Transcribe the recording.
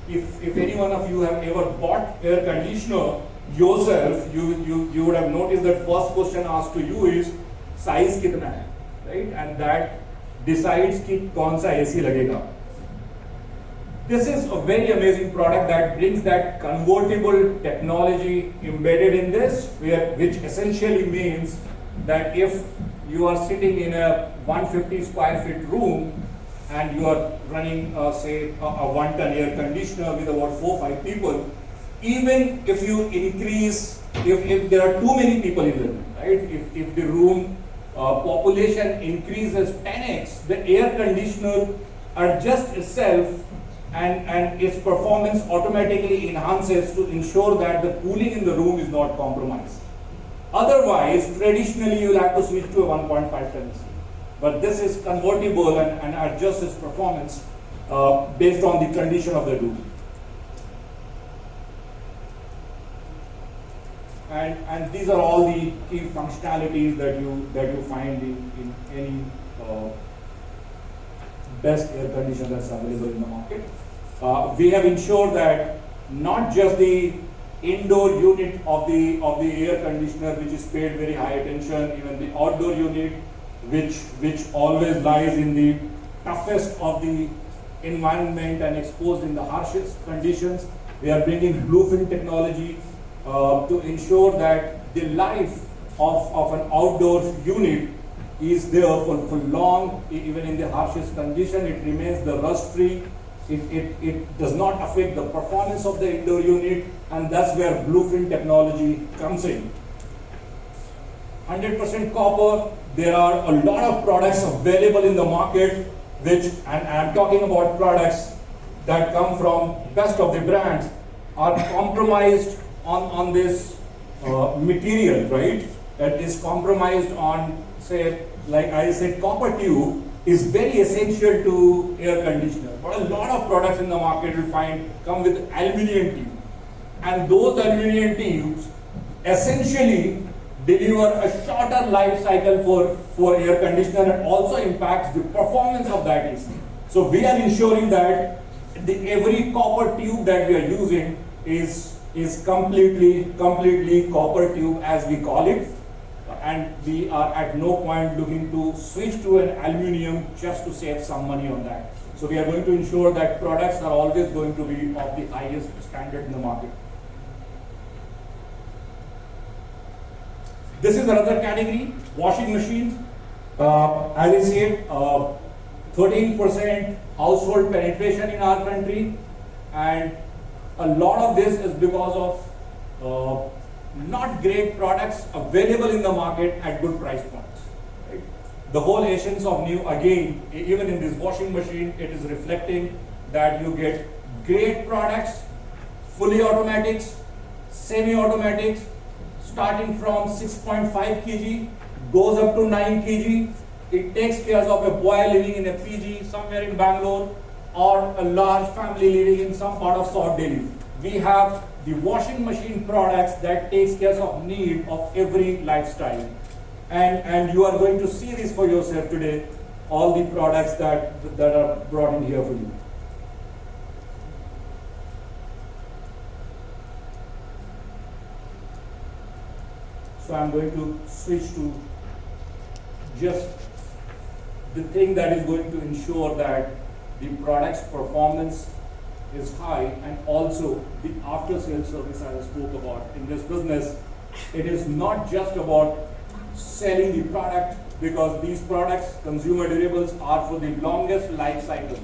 if any one of you have ever bought air conditioner yourself, you would have noticed that first question asked to you is size kitna hai, right? And that decides ki kaun sa AC lagega. This is a very amazing product that brings that convertible technology embedded in this, which essentially means that if you are sitting in a 150 square feet room and you are running, say, a 1-ton air conditioner with about 4-5 people, even if you increase, if there are too many people in the room, right? If the room population increases 10x, the air conditioner adjusts itself and its performance automatically enhances to ensure that the cooling in the room is not compromised. Otherwise, traditionally you will have to switch to a 1.5 ton AC. But this is convertible and adjusts its performance based on the condition of the room. And these are all the key functionalities that you find in any best air conditioner that's available in the market. We have ensured that not just the indoor unit of the air conditioner, which is paid very high attention, even the outdoor unit, which always lies in the toughest of the environment and exposed in the harshest conditions. We are bringing bluefin technology to ensure that the life of an outdoor unit is there for long, even in the harshest condition. It remains the rust free. It does not affect the performance of the indoor unit, and that's where bluefin technology comes in. 100% copper. There are a lot of products available in the market, and I'm talking about products that come from best of the brands, are compromised on this material, right? That is compromised on, say, like I said, copper tube is very essential to air conditioner. But a lot of products in the market you'll find come with aluminum tube. And those aluminum tubes essentially deliver a shorter life cycle for air conditioner and also impacts the performance of that AC. So we are ensuring that every copper tube that we are using is completely copper tube, as we call it. And we are at no point looking to switch to an aluminum just to save some money on that. So we are going to ensure that products are always going to be of the highest standard in the market. This is another category, washing machines. As I said, 13% household penetration in our country, and a lot of this is because of not great products available in the market at good price points. Right? The whole essence of NU, again, even in this washing machine, it is reflecting that you get great products, fully automatics, semi-automatics, starting from 6.5 kg, goes up to 9 kg. It takes care of a boy living in a PG somewhere in Bangalore, or a large family living in some part of South Delhi. We have the washing machine products that takes care of need of every lifestyle. And you are going to see this for yourself today, all the products that are brought in here for you. So I'm going to switch to just the thing that is going to ensure that the product's performance is high, and also the after sales service I spoke about. In this business, it is not just about selling the product, because these products, consumer durables, are for the longest life cycle.